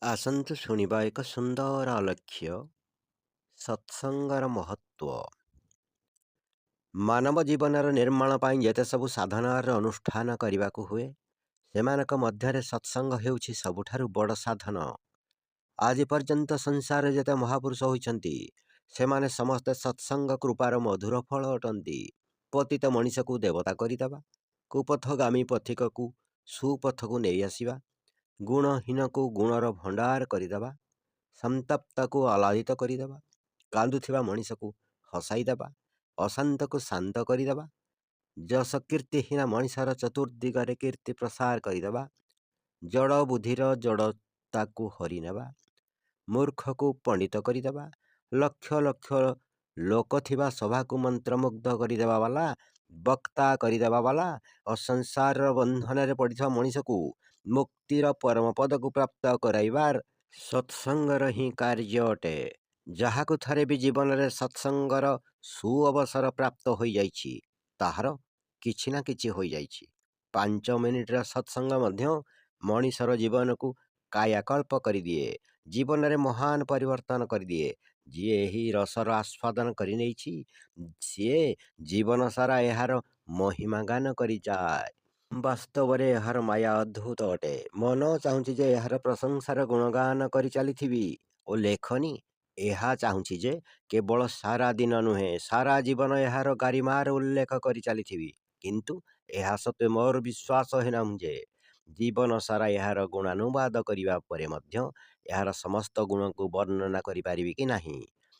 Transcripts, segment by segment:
ଆସନ୍ତୁ ଶୁଣିବା ଏକ ସୁନ୍ଦର ଆଲେଖ୍ୟ ସତ୍ସଙ୍ଗର ମହତ୍ଵ। ମାନବ ଜୀବନର ନିର୍ମାଣ ପାଇଁ ଯେତେ ସବୁ ସାଧନାର ଅନୁଷ୍ଠାନ କରିବାକୁ ହୁଏ, ସେମାନଙ୍କ ମଧ୍ୟରେ ସତ୍ସଙ୍ଗ ହେଉଛି ସବୁଠାରୁ ବଡ଼ ସାଧନ। ଆଜି ପର୍ଯ୍ୟନ୍ତ ସଂସାରରେ ଯେତେ ମହାପୁରୁଷ ହୋଇଛନ୍ତି, ସେମାନେ ସମସ୍ତେ ସତ୍ସଙ୍ଗ କୃପାର ମଧୁର ଫଳ ଅଟନ୍ତି। ପତିତ ମଣିଷକୁ ଦେବତା କରିଦେବା, କୁପଥଗାମୀ ପଥିକକୁ ସୁପଥକୁ ନେଇ ଆସିବା, ଗୁଣହୀନକୁ ଗୁଣର ଭଣ୍ଡାର କରିଦେବା, ସନ୍ତପ୍ତକୁ ଆହ୍ଲାଦିତ କରିଦେବା, କାନ୍ଦୁଥିବା ମଣିଷକୁ ହସାଇ ଦେବା, ଅଶାନ୍ତକୁ ଶାନ୍ତ କରିଦେବା, ଯଶ କୀର୍ତ୍ତିହୀନ ମଣିଷର ଚତୁର୍ଦିଗରେ କୀର୍ତ୍ତି ପ୍ରସାର କରିଦେବା, ଜଡ଼ ବୁଦ୍ଧିର ଜଡ଼ତାକୁ ହରିନେବା, ମୂର୍ଖକୁ ପଣ୍ଡିତ କରିଦେବା, ଲକ୍ଷ ଲକ୍ଷ ଲୋକ ଥିବା ସଭାକୁ ମନ୍ତ୍ରମୁଗ୍ଧ କରିଦେବା ବାଲା, ବକ୍ତା କରିଦେବା ବାଲା ଓ ସଂସାରର ବନ୍ଧନରେ ପଡ଼ିଥିବା ମଣିଷକୁ ମୁକ୍ତିର ପରମ ପଦକୁ ପ୍ରାପ୍ତ କରାଇବାର ସତ୍ସଙ୍ଗର ହିଁ କାର୍ଯ୍ୟ ଅଟେ। ଯାହାକୁ ଥରେ ବି ଜୀବନରେ ସତ୍ସଙ୍ଗର ସୁଅବସର ପ୍ରାପ୍ତ ହୋଇଯାଇଛି, ତାହାର କିଛି ନା କିଛି ହୋଇଯାଇଛି। 5 ମିନିଟର ସତ୍ସଙ୍ଗ ମଧ୍ୟ ମଣିଷର ଜୀବନକୁ କାୟାକଳ୍ପ କରିଦିଏ, ଜୀବନରେ ମହାନ ପରିବର୍ତ୍ତନ କରିଦିଏ। ଯିଏ ଏହି ରସର ଆସ୍ୱାଦନ କରିନେଇଛି, ସିଏ ଜୀବନ ସାରା ଏହାର ମହିମା ଗାନ କରିଯାଏ। ବାସ୍ତବରେ ଏହାର ମାୟା ଅଦ୍ଭୁତ ଅଟେ। ମନ ଚାହୁଁଛି ଯେ ଏହାର ପ୍ରଶଂସାର ଗୁଣଗାନ କରି ଚାଲିଥିବି ଓ ଲେଖନି ଏହା ଚାହୁଁଛି ଯେ କେବଳ ସାରା ଦିନ ନୁହେଁ, ସାରା ଜୀବନ ଏହାର ଗାରିମାର ଉଲ୍ଲେଖ କରି ଚାଲିଥିବି। କିନ୍ତୁ ଏହା ସତ୍ତ୍ୱେ ମୋର ବିଶ୍ୱାସ ହେଉନାହିଁ ଯେ ଜୀବନ ସାରା ଏହାର ଗୁଣାନୁବାଦ କରିବା ପରେ ମଧ୍ୟ ଏହାର ସମସ୍ତ ଗୁଣକୁ ବର୍ଣ୍ଣନା କରିପାରିବି କି ନାହିଁ।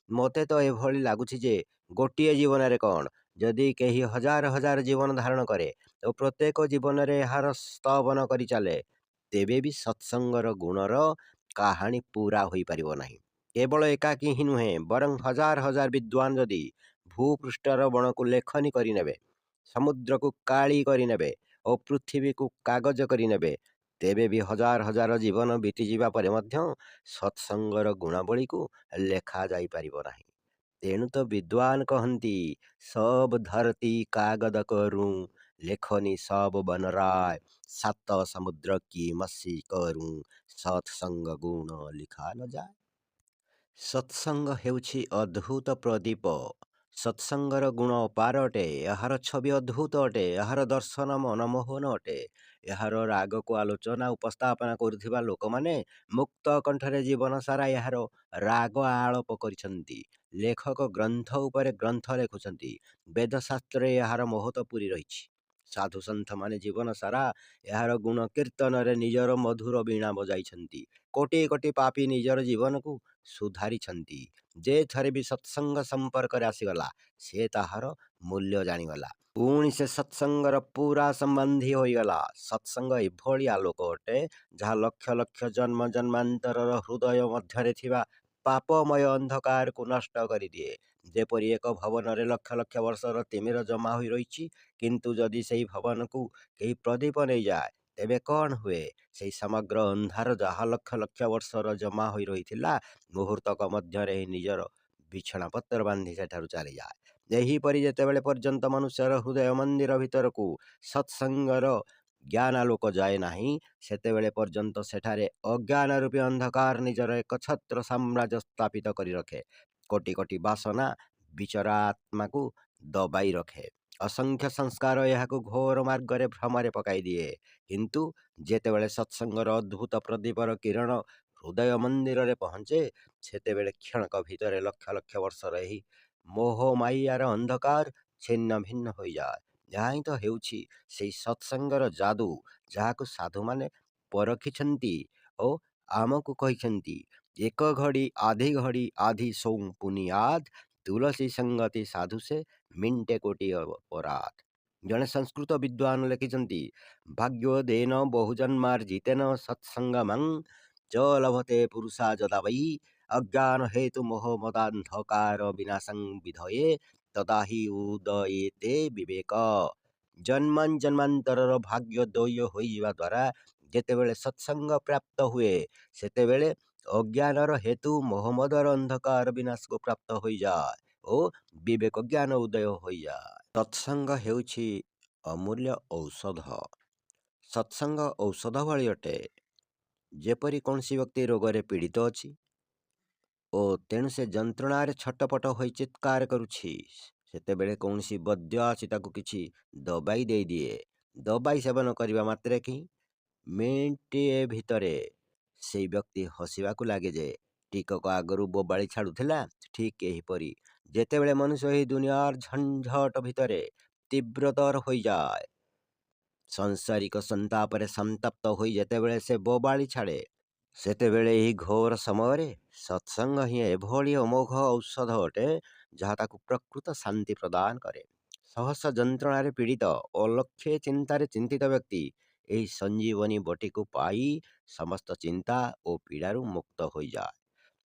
ମୋତେ ତ ଏଭଳି ଲାଗୁଛି ଯେ ଗୋଟିଏ ଜୀବନରେ କ'ଣ, ଯଦି କେହି ହଜାର ହଜାର ଜୀବନ ଧାରଣ କରେ ଓ ପ୍ରତ୍ୟେକ ଜୀବନରେ ଏହାର ସ୍ତବନ କରି ଚାଲେ, ତେବେ ବି ସତ୍ସଙ୍ଗର ଗୁଣର କାହାଣୀ ପୂରା ହୋଇପାରିବ ନାହିଁ। କେବଳ ଏକାକୀ ହିଁ ନୁହେଁ, ବରଂ ହଜାର ହଜାର ବିଦ୍ୱାନ ଯଦି ଭୂପୃଷ୍ଠର ବଣକୁ ଲେଖନୀ କରିନେବେ, ସମୁଦ୍ରକୁ କାଳି କରିନେବେ ଓ ପୃଥିବୀକୁ କାଗଜ କରିନେବେ, ତେବେ ବି ହଜାର ହଜାର ଜୀବନ ବିତିଯିବା ପରେ ମଧ୍ୟ ସତ୍ସଙ୍ଗର ଗୁଣାବଳୀକୁ ଲେଖାଯାଇପାରିବ ନାହିଁ। ତେଣୁ ତ ବିଦ୍ୱାନ କହନ୍ତି, ସବ ଧରତି କାଗଦ କରୁଁ, ଲେଖନି ସବ ବନରାୟ, ସାତ ସମୁଦ୍ର କି ମସି କରୁଁ, ସତ୍ସଙ୍ଗ ଗୁଣ ଲେଖା ନ ଯାଏ। ସତ୍ସଙ୍ଗ ହେଉଛି ଅଦ୍ଭୁତ ପ୍ରଦୀପ। ସତ୍ସଙ୍ଗର ଗୁଣ ଅପାର ଅଟେ, ଏହାର ଛବି ଅଦ୍ଭୁତ ଅଟେ, ଏହାର ଦର୍ଶନ ମନମୋହନ ଅଟେ। ଏହାର ରାଗକୁ ଆଲୋଚନା ଉପସ୍ଥାପନା କରୁଥିବା ଲୋକମାନେ ମୁକ୍ତ କଣ୍ଠରେ ଜୀବନ ସାରା ଏହାର ରାଗ ଆଳପ କରିଛନ୍ତି। ଲେଖକ ଗ୍ରନ୍ଥ ଉପରେ ଗ୍ରନ୍ଥ ଲେଖୁଛନ୍ତି, ବେଦଶାସ୍ତ୍ରରେ ଏହାର ମହତ୍ଵ ପୂରି ରହିଛି। ସାଧୁସନ୍ଥମାନେ ଜୀବନ ସାରା ଏହାର ଗୁଣ କୀର୍ତ୍ତନରେ ନିଜର ମଧୁର ବୀଣା ବଜାଇଛନ୍ତି। କୋଟି କୋଟି ପାପୀ ନିଜର ଜୀବନକୁ ସୁଧାରିଛନ୍ତି। ଯେ ଥରେ ବି ସତ୍ସଙ୍ଗ ସମ୍ପର୍କରେ ଆସିଗଲା, ସେ ତାହାର ମୂଲ୍ୟ ଜାଣିଗଲା। ପୁଣି ସେ ସତ୍ସଙ୍ଗର ପୁରା ସମ୍ବନ୍ଧୀ ହୋଇଗଲା। ସତ୍ସଙ୍ଗ ଏଭଳି ଆଲୋକ ଅଟେ, ଯାହା ଲକ୍ଷ ଲକ୍ଷ ଜନ୍ମ ଜନ୍ମାନ୍ତରର ହୃଦୟ ମଧ୍ୟରେ ଥିବା ପାପମୟ ଅନ୍ଧକାରକୁ ନଷ୍ଟ କରିଦିଏ। ଯେପରି ଏକ ଭବନରେ ଲକ୍ଷ ଲକ୍ଷ ବର୍ଷର ତିମିର ଜମା ହୋଇ ରହିଛି, କିନ୍ତୁ ଯଦି ସେହି ଭବନକୁ କେହି ପ୍ରଦୀପ ନେଇଯାଏ, ତେବେ କ'ଣ ହୁଏ? ସେହି ସମଗ୍ର ଅନ୍ଧାର ଯାହା ଲକ୍ଷ ଲକ୍ଷ ବର୍ଷର ଜମା ହୋଇ ରହିଥିଲା, ମୁହୂର୍ତ୍ତକ ମଧ୍ୟରେ ହିଁ ନିଜର ବିଛଣାପତ୍ର ବାନ୍ଧି ସେଠାରୁ ଚାଲିଯାଏ। ଏହିପରି ଯେତେବେଳେ ପର୍ଯ୍ୟନ୍ତ ମନୁଷ୍ୟର ହୃଦୟ ମନ୍ଦିର ଭିତରକୁ ସତ୍ସଙ୍ଗର ଜ୍ଞାନାଲୋକ ଯାଏ ନାହିଁ, ସେତେବେଳେ ପର୍ଯ୍ୟନ୍ତ ସେଠାରେ ଅଜ୍ଞାନ ରୂପୀ ଅନ୍ଧକାର ନିଜର ଏକ ଛତ୍ର ସାମ୍ରାଜ୍ୟ ସ୍ଥାପିତ କରି ରଖେ। କୋଟି କୋଟି ବାସନା ବିଚରା ଆତ୍ମାକୁ ଦବାଇ ରଖେ। ଅସଂଖ୍ୟ ସଂସ୍କାର ଏହାକୁ ଘୋର ମାର୍ଗରେ ଭ୍ରମରେ ପକାଇ ଦିଏ। କିନ୍ତୁ ଯେତେବେଳେ ସତ୍ସଙ୍ଗର ଅଦ୍ଭୁତ ପ୍ରଦୀପର କିରଣ ହୃଦୟ ମନ୍ଦିରରେ ପହଞ୍ଚେ, ସେତେବେଳେ କ୍ଷଣକ ଭିତରେ ଲକ୍ଷ ଲକ୍ଷ ବର୍ଷର ଏହି ମୋହମାୟାର ଅନ୍ଧକାର ଛିନ୍ନ ଭିନ୍ନ ହୋଇଯାଏ। ଏହା ହିଁ ତ ହେଉଛି ସେହି ସତ୍ସଙ୍ଗର ଯାଦୁ, ଯାହାକୁ ସାଧୁମାନେ ପରଖିଛନ୍ତି ଓ ଆମକୁ କହିଛନ୍ତି। ଏକ ଘଡ଼ି ଆଧି ସୋଂ ପୁନିଆଦ, ତୁଳସୀ ସଙ୍ଗତି ସାଧୁ ସେ ମିଣ୍ଟେ କୋଟି ଅପରାଧ। ଜଣେ ସଂସ୍କୃତ ବିଦ୍ୱାନ ଲେଖିଛନ୍ତି, ଭାଗ୍ୟୋଦେନ ବହୁଜନ୍ମାର୍ଜିତେନ ସତ୍ସଙ୍ଗମଂ च लभते पुरुषा यदा वै अज्ञान हेतु मोह मदान्धकार विनाशं विधये तदा हि उदयेते ବିବେକ। ଜନ୍ମାନ୍ତରର ଭାଗ୍ୟ ଦୈୟ ହୋଇଯିବା ଦ୍ୱାରା ଯେତେବେଳେ ସତ୍ସଙ୍ଗ ପ୍ରାପ୍ତ ହୁଏ, ସେତେବେଳେ ଅଜ୍ଞାନର ହେତୁ ମୋହମଦର ଅନ୍ଧକାର ବିନାଶକୁ ପ୍ରାପ୍ତ ହୋଇଯାଏ ଓ ବିବେକ ଜ୍ଞାନ ଉଦୟ ହୋଇଯାଏ। ସତ୍ସଙ୍ଗ ହେଉଛି ଅମୂଲ୍ୟ ଔଷଧ। ସତ୍ସଙ୍ଗ ଔଷଧ ଭଳି ଅଟେ। ଯେପରି କୌଣସି ବ୍ୟକ୍ତି ରୋଗରେ ପୀଡ଼ିତ ଅଛି ଓ ତେଣୁ ସେ ଯନ୍ତ୍ରଣାରେ ଛଟପଟ ହୋଇ ଚିତ୍କାର କରୁଛି, ସେତେବେଳେ କୌଣସି ବୈଦ୍ୟ ଆସି ତାକୁ କିଛି ଦବାଇ ଦେଇଦିଏ। ଦବାଇ ସେବନ କରିବା ମାତ୍ରେ କି ମିନିଟିଏ ଭିତରେ ସେଇ ବ୍ୟକ୍ତି ହସିବାକୁ ଲାଗେ ଯେ ଟିକକ ଆଗରୁ ବୋବାଳି ଛାଡ଼ୁଥିଲା। ଠିକ୍ ଏହିପରି ଯେତେବେଳେ ମନୁଷ୍ୟ ଏହି ଦୁନିଆର ଝଞ୍ଝଟ ଭିତରେ ତୀବ୍ରତର ହୋଇଯାଏ, ସଂସାରିକ ସନ୍ତାପରେ ସନ୍ତପ୍ତ ହୋଇ ଯେତେବେଳେ ସେ ବୋବାଳି ଛାଡ଼େ, ସେତେବେଳେ ଏହି ଘୋର ସମୟରେ ସତ୍ସଙ୍ଗ ହିଁ ଏଭଳି ଅମୋଘ ଔଷଧ ଅଟେ, ଯାହା ତାକୁ ପ୍ରକୃତ ଶାନ୍ତି ପ୍ରଦାନ କରେ। ସହସ୍ର ଯନ୍ତ୍ରଣାରେ ପୀଡ଼ିତ ଓ ଲକ୍ଷେ ଚିନ୍ତାରେ ଚିନ୍ତିତ ବ୍ୟକ୍ତି ଏହି ସଞ୍ଜୀବନୀ ବଟିକୁ ପାଇ ସମସ୍ତ ଚିନ୍ତା ଓ ପୀଡ଼ାରୁ ମୁକ୍ତ ହୋଇଯାଏ।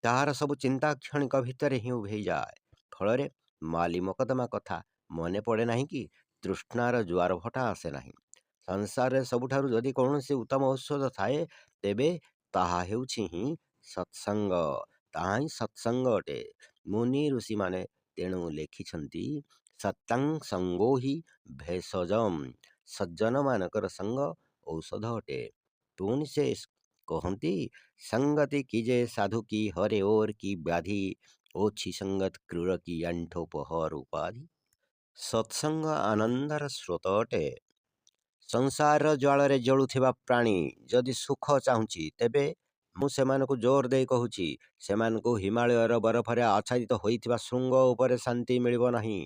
ତାହାର ସବୁ ଚିନ୍ତା କ୍ଷଣିକ ଭିତରେ ହିଁ ଉଭେଇଯାଏ। ଫଳରେ ମାଲି ମକଦ୍ଦମା କଥା ମନେ ପଡ଼େ ନାହିଁ କି ତୃଷ୍ଣାର ଜୁଆର ଭଟା ଆସେ ନାହିଁ। ସଂସାରରେ ସବୁଠାରୁ ଯଦି କୌଣସି ଉତ୍ତମ ଔଷଧ ଥାଏ, ତେବେ ତାହା ହେଉଛି ହିଁ ସତ୍ସଙ୍ଗ। ତାହା ହିଁ ସତ୍ସଙ୍ଗ ଅଟେ। ମୁନି ଋଷିମାନେ ତେଣୁ ଲେଖିଛନ୍ତି, ସତ୍ୟଂ ସଙ୍ଗୋ ହି ଭେଷଜମ୍। ସଜ୍ଜନମାନଙ୍କର ସଙ୍ଗ ଔଷଧ ଅଟେ। ପୁଣି ସେ କହନ୍ତି, संगति कीजे साधु की हरे और की व्याधि, ओछी संगत क्रूर की अंठोपहर उपाधि। ସତ୍ସଙ୍ଗ ଆନନ୍ଦର ସ୍ରୋତ ଅଟେ। ସଂସାରର ଜ୍ୱାଳରେ ଜଳୁଥିବା ପ୍ରାଣୀ ଯଦି ସୁଖ ଚାହୁଁଛି, ତେବେ ମୁଁ ସେମାନଙ୍କୁ ଜୋର ଦେଇ କହୁଛି, ସେମାନଙ୍କୁ ହିମାଳୟର ବରଫରେ ଆଚ୍ଛାଦିତ ହୋଇଥିବା ଶୃଙ୍ଗ ଉପରେ ଶାନ୍ତି ମିଳିବ ନାହିଁ।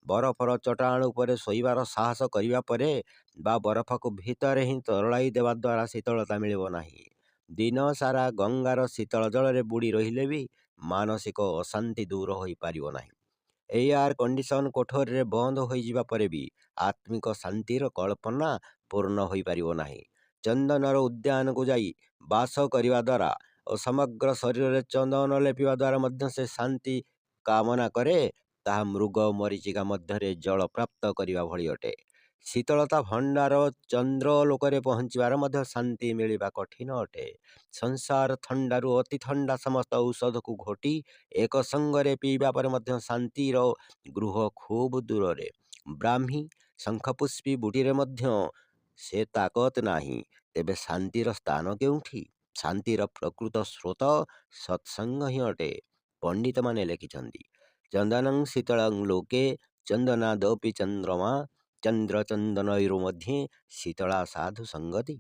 ବରଫର ଚଟାଣ ଉପରେ ଶୋଇବାର ସାହସ କରିବା ପରେ ବା ବରଫକୁ ଭିତରେ ହିଁ ତରଳାଇ ଦେବା ଦ୍ୱାରା ଶୀତଳତା ମିଳିବ ନାହିଁ। ଦିନ ସାରା ଗଙ୍ଗାର ଶୀତଳ ଜଳରେ ବୁଡ଼ି ରହିଲେ ବି ମାନସିକ ଅଶାନ୍ତି ଦୂର ହୋଇପାରିବ ନାହିଁ। ଏୟାର କଣ୍ଡିସନ କୋଠରୀରେ ବନ୍ଦ ହୋଇଯିବା ପରେ ବି ଆତ୍ମିକ ଶାନ୍ତିର କଳ୍ପନା ପୂର୍ଣ୍ଣ ହୋଇପାରିବ ନାହିଁ। ଚନ୍ଦନର ଉଦ୍ୟାନକୁ ଯାଇ ବାସ କରିବା ଦ୍ୱାରା ଓ ସମଗ୍ର ଶରୀରରେ ଚନ୍ଦନ ଲେପିବା ଦ୍ୱାରା ମଧ୍ୟ ସେ ଶାନ୍ତି କାମନା କରେ, ତାହା ମୃଗ ମରୀଚିକା ମଧ୍ୟରେ ଜଳ ପ୍ରାପ୍ତ କରିବା ଭଳି ଅଟେ। ଶୀତଳତା ଭଣ୍ଡାର ଚନ୍ଦ୍ରଲୋକରେ ପହଞ୍ଚିବାର ମଧ୍ୟ ଶାନ୍ତି ମିଳିବା କଠିନ ଅଟେ। ସଂସାର ଥଣ୍ଡାରୁ ଅତି ଥଣ୍ଡା ସମସ୍ତ ଔଷଧକୁ ଘୋଟି ଏକ ସଙ୍ଗରେ ପିଇବା ପରେ ମଧ୍ୟ ଶାନ୍ତିର ଗୃହ ଖୁବ୍ ଦୂରରେ। ବ୍ରାହ୍ମୀ ଶଙ୍ଖପୁଷ୍ପୀ ବୁଟିରେ ମଧ୍ୟ ସେ ତାକତ ନାହିଁ। ତେବେ ଶାନ୍ତିର ସ୍ଥାନ କେଉଁଠି? ଶାନ୍ତିର ପ୍ରକୃତ ସ୍ରୋତ ସତ୍ସଙ୍ଗ ହିଁ ଅଟେ। ପଣ୍ଡିତମାନେ ଲେଖିଛନ୍ତି, ଚନ୍ଦନଂ ଶୀତଳଂ ଲୋକେ ଚନ୍ଦନାଦପି ଚନ୍ଦ୍ରମା, ଚନ୍ଦ୍ର ଚନ୍ଦନୈରୁ ମଧ୍ୟେ ଶୀତଳା ସାଧୁ ସଙ୍ଗତି।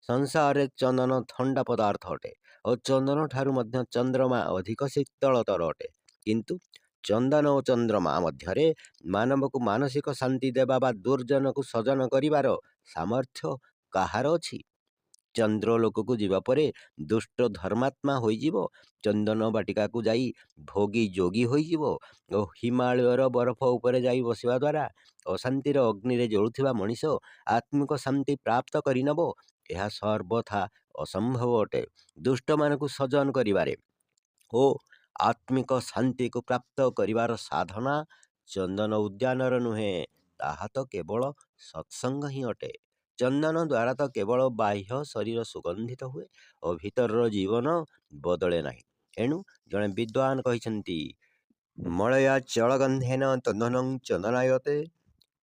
ସଂସାରରେ ଚନ୍ଦନ ଥଣ୍ଡା ପଦାର୍ଥ ଅଟେ ଓ ଚନ୍ଦନ ଠାରୁ ମଧ୍ୟ ଚନ୍ଦ୍ରମା ଅଧିକ ଶୀତଳତର ଅଟେ। କିନ୍ତୁ ଚନ୍ଦନ ଓ ଚନ୍ଦ୍ରମା ମଧ୍ୟରେ ମାନବକୁ ମାନସିକ ଶାନ୍ତି ଦେବା ବା ଦୁର୍ଜନକୁ ସଜନ କରିବାର ସାମର୍ଥ୍ୟ କାହାର ଅଛି? ଚନ୍ଦ୍ରଲୋକକୁ ଯିବା ପରେ ଦୁଷ୍ଟ ଧର୍ମାତ୍ମା ହୋଇଯିବ, ଚନ୍ଦନ ବାଟିକାକୁ ଯାଇ ଭୋଗୀ ଯୋଗୀ ହୋଇଯିବ ଓ ହିମାଳୟର ବରଫ ଉପରେ ଯାଇ ବସିବା ଦ୍ୱାରା ଅଶାନ୍ତିର ଅଗ୍ନିରେ ଜଳୁଥିବା ମଣିଷ ଆତ୍ମିକ ଶାନ୍ତି ପ୍ରାପ୍ତ କରିନେବ। ଏହା ସର୍ବଥା ଅସମ୍ଭବ ଅଟେ। ଦୁଷ୍ଟମାନଙ୍କୁ ସଜନ କରିବାରେ ଓ ଆତ୍ମିକ ଶାନ୍ତିକୁ ପ୍ରାପ୍ତ କରିବାର ସାଧନା ଚନ୍ଦନ ଉଦ୍ୟାନର ନୁହେଁ, ତାହା ତ କେବଳ ସତ୍ସଙ୍ଗ ହିଁ ଅଟେ। ଚନ୍ଦନ ଦ୍ୱାରା ତ କେବଳ ବାହ୍ୟ ଶରୀର ସୁଗନ୍ଧିତ ହୁଏ ଓ ଭିତରର ଜୀବନ ବଦଳେ ନାହିଁ। ଏଣୁ ଜଣେ ବିଦ୍ୱାନ କହିଛନ୍ତି, ମଳୟା ଚଳଗନ୍ଧେନ ଚନ୍ଦନଂ ଚନ୍ଦନାୟତେ,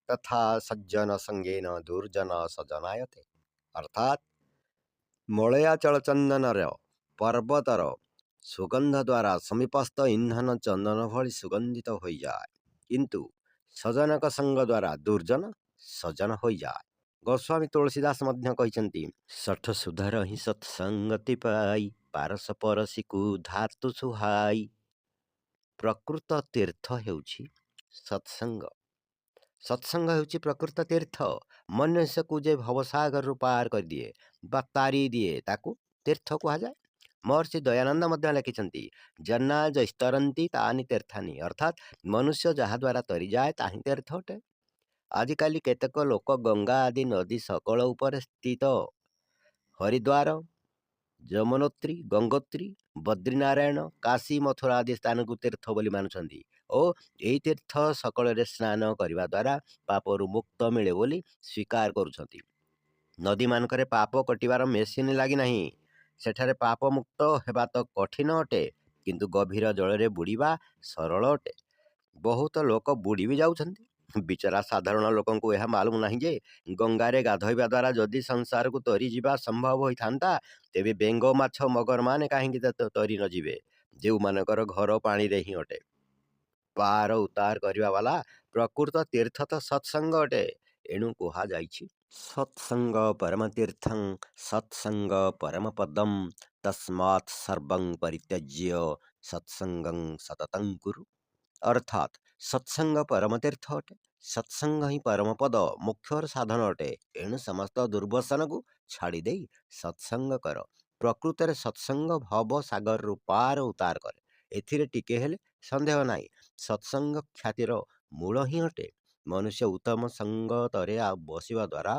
ତଥା ସଜ୍ଜନ ସଙ୍ଗେନ ଦୁର୍ଜନ ସଜନାୟତେ। ଅର୍ଥାତ୍ ମଳୟାଚଳ ଚନ୍ଦନର ପର୍ବତର ସୁଗନ୍ଧ ଦ୍ୱାରା ସମୀପସ୍ଥ ଇନ୍ଧନ ଚନ୍ଦନ ଭଳି ସୁଗନ୍ଧିତ ହୋଇଯାଏ, କିନ୍ତୁ ସଜନକ ସଙ୍ଗ ଦ୍ୱାରା ଦୁର୍ଜନ ସଜନ ହୋଇଯାଏ। ଗୋସ୍ୱାମୀ ତୁଳସୀଦାସ ମଧ୍ୟ କହିଛନ୍ତି, ଶଠ ସୁଧାର ହିଁ ସତ୍ସଙ୍ଗତି ପାଇ, ପାରସ ପରଶିକୁ ଧାତୁ ସୁହାଇ। ପ୍ରକୃତ ତୀର୍ଥ ହେଉଛି ସତ୍ସଙ୍ଗ। ସତ୍ସଙ୍ଗ ହେଉଛି ପ୍ରକୃତ ତୀର୍ଥ। ମନୁଷ୍ୟକୁ ଯେ ଭବସାଗରରୁ ପାର କରିଦିଏ ବା ତାରି ଦିଏ, ତାକୁ ତୀର୍ଥ କୁହାଯାଏ। ମହର୍ଷି ଦୟାନନ୍ଦ ମଧ୍ୟ ଲେଖିଛନ୍ତି, ଜନ୍ନା ଜୈସ୍ତରନ୍ତି ତାନି ତୀର୍ଥାନି। ଅର୍ଥାତ୍ ମନୁଷ୍ୟ ଯାହାଦ୍ୱାରା ତରିଯାଏ ତାହିଁ ତୀର୍ଥ ଅଟେ। ଆଜିକାଲି କେତେକ ଲୋକ ଗଙ୍ଗା ଆଦି ନଦୀ ସକଳ ଉପରେ ସ୍ଥିତ ହରିଦ୍ୱାର, ଯମନୋତ୍ରୀ, ଗଙ୍ଗୋତ୍ରୀ, ବଦ୍ରିନାରାୟଣ, କାଶୀ, ମଥୁରା ଆଦି ସ୍ଥାନକୁ ତୀର୍ଥ ବୋଲି ମାନୁଛନ୍ତି ଓ ଏହି ତୀର୍ଥ ସକଳରେ ସ୍ନାନ କରିବା ଦ୍ୱାରା ପାପରୁ ମୁକ୍ତ ମିଳେ ବୋଲି ସ୍ୱୀକାର କରୁଛନ୍ତି। ନଦୀମାନଙ୍କରେ ପାପ କଟିବାର ମେସିନ୍ ଲାଗିନାହିଁ। ସେଠାରେ ପାପ ମୁକ୍ତ ହେବା ତ କଠିନ ଅଟେ, କିନ୍ତୁ ଗଭୀର ଜଳରେ ବୁଡ଼ିବା ସରଳ ଅଟେ। ବହୁତ ଲୋକ ବୁଡ଼ି ବି ଯାଉଛନ୍ତି। ବିଚରା ସାଧାରଣ ଲୋକଙ୍କୁ ଏହା ମାଲୁମ ନାହିଁ ଯେ ଗଙ୍ଗାରେ ଗାଧୋଇବା ଦ୍ୱାରା ଯଦି ସଂସାରକୁ ତରିଯିବା ସମ୍ଭବ ହୋଇଥାନ୍ତା, ତେବେ ବେଙ୍ଗ, ମାଛ, ମଗରମାନେ କାହିଁକି ତରି ନ ଯିବେ, ଯେଉଁମାନଙ୍କର ଘର ପାଣିରେ ହିଁ ଅଟେ। ପାର ଉତାର କରିବା ବାଲା ପ୍ରକୃତ ତୀର୍ଥ ତ ସତ୍ସଙ୍ଗ ଅଟେ। ଏଣୁ କୁହାଯାଇଛି, ସତ୍ସଙ୍ଗ ପରମ ତୀର୍ଥଂ ସତ୍ସଙ୍ଗ ପରମ ପଦମ୍ ତସ୍ମାତ୍ ସର୍ବଂ ପରିତ୍ୟଜ୍ୟ ସତ୍ସଙ୍ଗଂ ସତତଂ କୁରୁ। ଅର୍ଥାତ୍ ସତ୍ସଙ୍ଗ ପରମ ତୀର୍ଥ ଅଟେ, ସତ୍ସଙ୍ଗ ହିଁ ପରମ ପଦ, ମୁଖ୍ୟର ସାଧନ ଅଟେ। ଏଣୁ ସମସ୍ତ ଦୁର୍ବସନକୁ ଛାଡ଼ି ଦେଇ ସତ୍ସଙ୍ଗ କର। ପ୍ରକୃତରେ ସତ୍ସଙ୍ଗ ଭବ ସାଗରରୁ ପାର ଉତାର କରେ, ଏଥିରେ ଟିକେ ହେଲେ ସନ୍ଦେହ ନାହିଁ। ସତ୍ସଙ୍ଗ ଖ୍ୟାତିର ମୂଳ ହିଁ ଅଟେ। ମନୁଷ୍ୟ ଉତ୍ତମ ସଙ୍ଗତରେ ବସିବା ଦ୍ୱାରା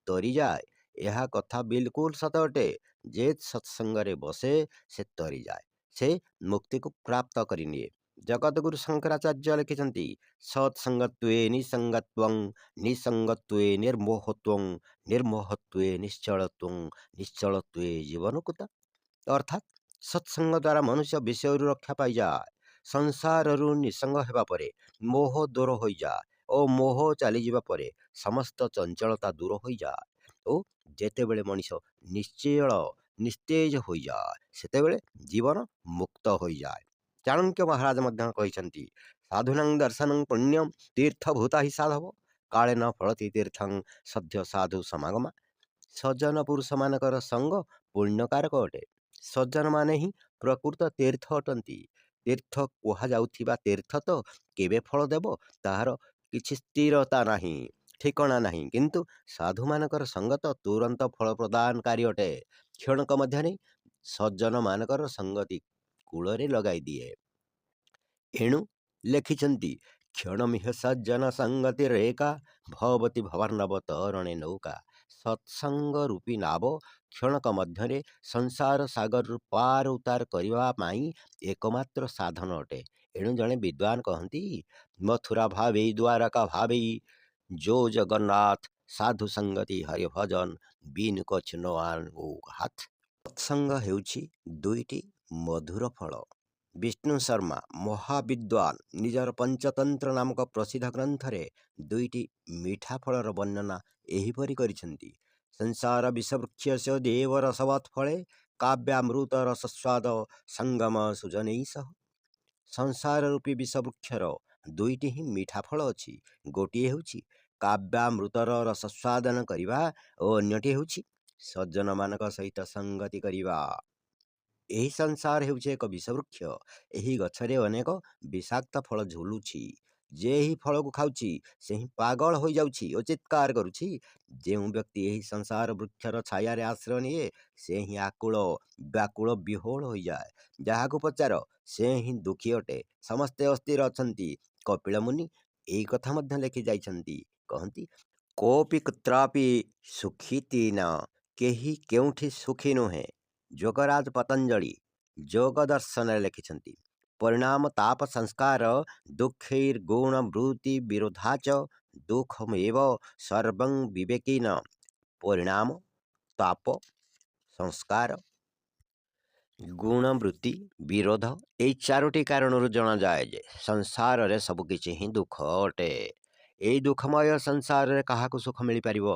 ତରିଯାଏ, ଏହା କଥା ବିଲକୁଲ ସତ ଅଟେ। ଯେ ସତ୍ସଙ୍ଗରେ ବସେ ସେ ତରିଯାଏ, ସେ ମୁକ୍ତିକୁ ପ୍ରାପ୍ତ କରିନିଏ। ଜଗତଗୁରୁ ଶଙ୍କରାଚାର୍ଯ୍ୟ ଲେଖିଛନ୍ତି, ସତ୍ସଙ୍ଗତ୍ୱେ ନିସଙ୍ଗତ୍ୱଂ ନିସଙ୍ଗତ୍ୱେ ନିର୍ମୋହତ୍ୱଂ ନିର୍ମୋହତ୍ୱେ ନିଶ୍ଚଳତ୍ୱଂ ନିଶ୍ଚଳତ୍ୱେ ଜୀବନକୁତ। ଅର୍ଥାତ୍ ସତ୍ସଙ୍ଗ ଦ୍ୱାରା ମନୁଷ୍ୟ ବିଷୟରୁ ରକ୍ଷା ପାଇଯାଏ। ସଂସାରରୁ ନିସଙ୍ଗ ହେବା ପରେ ମୋହ ଦୂର ହୋଇଯାଏ ଓ ମୋହ ଚାଲିଯିବା ପରେ ସମସ୍ତ ଚଞ୍ଚଳତା ଦୂର ହୋଇଯାଏ ଓ ଯେତେବେଳେ ମଣିଷ ନିଶ୍ଚଳ ନିସ୍ତେଜ ହୋଇଯାଏ, ସେତେବେଳେ ଜୀବନ ମୁକ୍ତ ହୋଇଯାଏ। ଚାଣକ୍ୟ ମହାରାଜ ମଧ୍ୟ କହିଛନ୍ତି, ସାଧୁନାଂ ଦର୍ଶନଂ ପୁଣ୍ୟଂ ତୀର୍ଥଭୂତା ହି ସାଧବ କାଳେ ନ ଫଳତି ତୀର୍ଥଂ ସଦ୍ୟ ସାଧୁ ସମାଗମା। ସଜ୍ଜନ ପୁରୁଷମାନଙ୍କର ସଙ୍ଗ ପୁଣ୍ୟକାରକ ଅଟେ। ସଜ୍ଜନମାନେ ହିଁ ପ୍ରକୃତ ତୀର୍ଥ ଅଟନ୍ତି। ତୀର୍ଥ କୁହାଯାଉଥିବା ତୀର୍ଥ ତ କେବେ ଫଳ ଦେବ ତାହାର କିଛି ସ୍ଥିରତା ନାହିଁ, ଠିକଣା ନାହିଁ। କିନ୍ତୁ ସାଧୁମାନଙ୍କର ସଙ୍ଗ ତ ତୁରନ୍ତ ଫଳ ପ୍ରଦାନକାରୀ ଅଟେ। କ୍ଷଣକ ମଧ୍ୟରେ ସଜ୍ଜନମାନଙ୍କର ସଙ୍ଗତି କୂଳରେ ଲଗାଇ ଦିଏ। ଏଣୁ ଲେଖିଛନ୍ତି, କ୍ଷଣମିହ ସଜ୍ଜନ ସଙ୍ଗତି ରେକା ଭବତି ଭବାର୍ଣ୍ଣବ ତରଣେ ନୌକା। ସତ୍ସଙ୍ଗ ରୂପୀ ନାବ କ୍ଷଣକ ମଧ୍ୟରେ ସଂସାର ସାଗରରୁ ପାର ଉତାର କରିବା ପାଇଁ ଏକମାତ୍ର ସାଧନ ଅଟେ। ଏଣୁ ଜଣେ ବିଦ୍ୱାନ କହନ୍ତି, ମଥୁରା ଭାବେଇ ଦ୍ୱାରକା ଭାବେଇ ଯୋ ଜଗନ୍ନାଥ ସାଧୁ ସଙ୍ଗତି ହରି ଭଜନ ବିନୁ କଛୁ ନ ଆନୁ ହାତ। ସତ୍ସଙ୍ଗ ହେଉଛି ଦୁଇଟି ମଧୁର ଫଳ। ବିଷ୍ଣୁ ଶର୍ମା ମହାବିଦ୍ୱାନ ନିଜର ପଞ୍ଚତନ୍ତ୍ର ନାମକ ପ୍ରସିଦ୍ଧ ଗ୍ରନ୍ଥରେ ଦୁଇଟି ମିଠା ଫଳର ବର୍ଣ୍ଣନା ଏହିପରି କରିଛନ୍ତି, ସଂସାର ବିଷବୃକ୍ଷସ୍ୟ ଦେବ ରସବତ୍ ଫଳେ କାବ୍ୟାମୃତ ରସସ୍ୱାଦ ସଙ୍ଗମ ସୁଜନୈ ସହ। ସଂସାର ରୂପୀ ବିଷବୃକ୍ଷର ଦୁଇଟି ହିଁ ମିଠା ଫଳ ଅଛି। ଗୋଟିଏ ହେଉଛି କାବ୍ୟାମୃତର ରସସ୍ୱାଦନ କରିବା ଓ ଅନ୍ୟଟି ହେଉଛି ସଜ୍ଜନମାନଙ୍କ ସହିତ ସଙ୍ଗତି କରିବା। ଏହି ସଂସାର ହେଉଛି ଏକ ବିଷବୃକ୍ଷ। ଏହି ଗଛରେ ଅନେକ ବିଷାକ୍ତ ଫଳ ଝୁଲୁଛି। ଯେ ଏହି ଫଳକୁ ଖାଉଛି ସେ ହିଁ ପାଗଳ ହୋଇଯାଉଛି ଓ ଚିତ୍କାର କରୁଛି। ଯେଉଁ ବ୍ୟକ୍ତି ଏହି ସଂସାର ବୃକ୍ଷର ଛାୟାରେ ଆଶ୍ରୟ ନିଏ, ସେ ହିଁ ଆକୁଳ ବ୍ୟାକୁଳ ବିହୋଳ ହୋଇଯାଏ। ଯାହାକୁ ପଚାର ସେ ହିଁ ଦୁଃଖୀ ଅଟେ। ସମସ୍ତେ ଅସ୍ଥିର ଅଛନ୍ତି। କପିଳ ମୁନି ଏହି କଥା ମଧ୍ୟ ଲେଖି ଯାଇଛନ୍ତି। କହନ୍ତି, କୋପି କୁତ୍ରାପି ସୁଖୀତି ନ, କେହି କେଉଁଠି ସୁଖୀ ନୁହେଁ। ଯୋଗରାଜ ପତଞ୍ଜଳି ଯୋଗ ଦର୍ଶନରେ ଲେଖିଛନ୍ତି, ପରିଣାମ ତାପ ସଂସ୍କାର ଦୁଃଖୈର୍ଗୁଣ ବୃତ୍ତି ବିରୋଧାଚ ଦୁଃଖମେବ ସର୍ବଂ ବିବେକିନ। ପରିଣାମ, ତାପ, ସଂସ୍କାର, ଗୁଣ, ବୃତ୍ତି, ବିରୋଧ, ଏହି ଚାରୋଟି କାରଣରୁ ଜଣାଯାଏ ଯେ ସଂସାରରେ ସବୁକିଛି ହିଁ ଦୁଃଖ ଅଟେ। ଏହି ଦୁଃଖମୟ ସଂସାରରେ କାହାକୁ ସୁଖ ମିଳିପାରିବ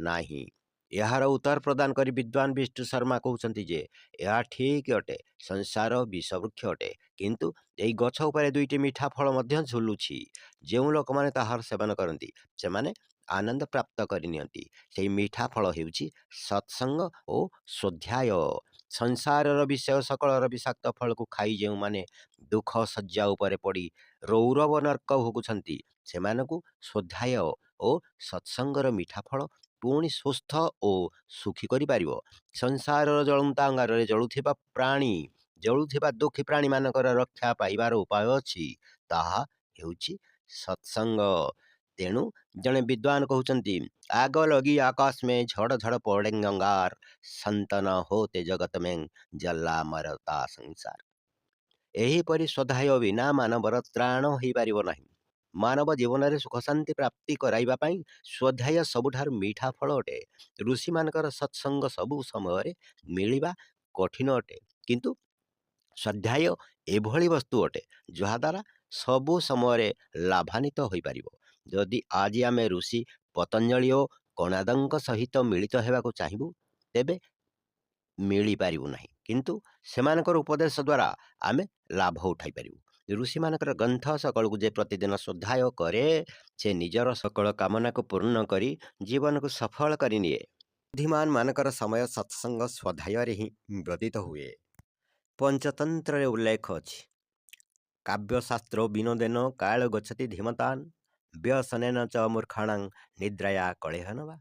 ନାହିଁ। ଏହାର ଉତ୍ତର ପ୍ରଦାନ କରି ବିଦ୍ୱାନ ବିଷ୍ଣୁ ଶର୍ମା କହୁଛନ୍ତି ଯେ ଏହା ଠିକ୍ ଅଟେ, ସଂସାର ବିଷବୃକ୍ଷ ଅଟେ, କିନ୍ତୁ ଏହି ଗଛ ଉପରେ ଦୁଇଟି ମିଠା ଫଳ ମଧ୍ୟ ଝୁଲୁଛି। ଯେଉଁ ଲୋକମାନେ ତାହାର ସେବନ କରନ୍ତି ସେମାନେ ଆନନ୍ଦ ପ୍ରାପ୍ତ କରିନିଅନ୍ତି। ସେହି ମିଠା ଫଳ ହେଉଛି ସତ୍ସଙ୍ଗ ଓ ସ୍ୱାଧ୍ୟାୟ। ସଂସାରର ବିଷୟ ସକଳର ବିଷାକ୍ତ ଫଳକୁ ଖାଇ ଯେଉଁମାନେ ଦୁଃଖ ଶଯ୍ୟା ଉପରେ ପଡ଼ି ରୌରବ ନର୍କ ଭୋଗୁଛନ୍ତି, ସେମାନଙ୍କୁ ସ୍ୱାଧ୍ୟାୟ ଓ ସତ୍ସଙ୍ଗର ମିଠା ଫଳ ପୁଣି ସୁସ୍ଥ ଓ ସୁଖୀ କରିପାରିବ। ସଂସାରର ଜଳନ୍ତା ଅଙ୍ଗାରରେ ଜଳୁଥିବା ଦୁଃଖୀ ପ୍ରାଣୀମାନଙ୍କର ରକ୍ଷା ପାଇବାର ଉପାୟ ଅଛି, ତାହା ହେଉଛି ସତ୍ସଙ୍ଗ। ତେଣୁ ଜଣେ ବିଦ୍ୱାନ କହୁଛନ୍ତି, ଆଗ ଲଗି ଆକାଶ ମେ ଝଡ଼ ଝଡ଼ ପଡ଼େଙ୍ଗେ ଅଙ୍ଗାର ସନ୍ତନ ହୋତେ ଜଗତ ମେ ଜଲ୍ଲା ମରତା ସଂସାର। ଏହିପରି ସ୍ୱାଧ୍ୟାୟ ବିନା ମାନବର ତ୍ରାଣ ହୋଇପାରିବ ନାହିଁ। ମାନବ ଜୀବନରେ ସୁଖ ଶାନ୍ତି ପ୍ରାପ୍ତି କରାଇବା ପାଇଁ ସ୍ୱାଧ୍ୟାୟ ସବୁଠାରୁ ମିଠା ଫଳ ଅଟେ। ଋଷିମାନଙ୍କର ସତ୍ସଙ୍ଗ ସବୁ ସମୟରେ ମିଳିବା କଠିନ ଅଟେ, କିନ୍ତୁ ସ୍ୱାଧ୍ୟାୟ ଏଭଳି ବସ୍ତୁ ଅଟେ ଯାହାଦ୍ୱାରା ସବୁ ସମୟରେ ଲାଭାନ୍ୱିତ ହୋଇପାରିବ। ଯଦି ଆଜି ଆମେ ଋଷି ପତଞ୍ଜଳି ଓ କଣାଦଙ୍କ ସହିତ ମିଳିତ ହେବାକୁ ଚାହିଁବୁ, ତେବେ ମିଳିପାରିବୁ ନାହିଁ, କିନ୍ତୁ ସେମାନଙ୍କର ଉପଦେଶ ଦ୍ୱାରା ଆମେ ଲାଭ ଉଠାଇପାରିବୁ। ଋଷିମାନଙ୍କର ଗ୍ରନ୍ଥ ସକଳକୁ ଯେ ପ୍ରତିଦିନ ଶ୍ରଦ୍ଧାୟ କରେ, ସେ ନିଜର ସକଳ କାମନାକୁ ପୂର୍ଣ୍ଣ କରି ଜୀବନକୁ ସଫଳ କରିନିଏ। ବୁଦ୍ଧିମାନମାନଙ୍କର ସମୟ ସତ୍ସଙ୍ଗ ସ୍ୱାଧ୍ୟାୟରେ ହିଁ ବ୍ୟତୀତ ହୁଏ। ପଞ୍ଚତନ୍ତ୍ରରେ ଉଲ୍ଲେଖ ଅଛି, କାବ୍ୟଶାସ୍ତ୍ର ବିନୋଦେନ କାଳ ଗଚ୍ଛତି ଧୀମତାନ୍ ବ୍ୟସନେନ ଚ ମୂର୍ଖାଣାଂ ନିଦ୍ରାୟା କଳେହନ ବା।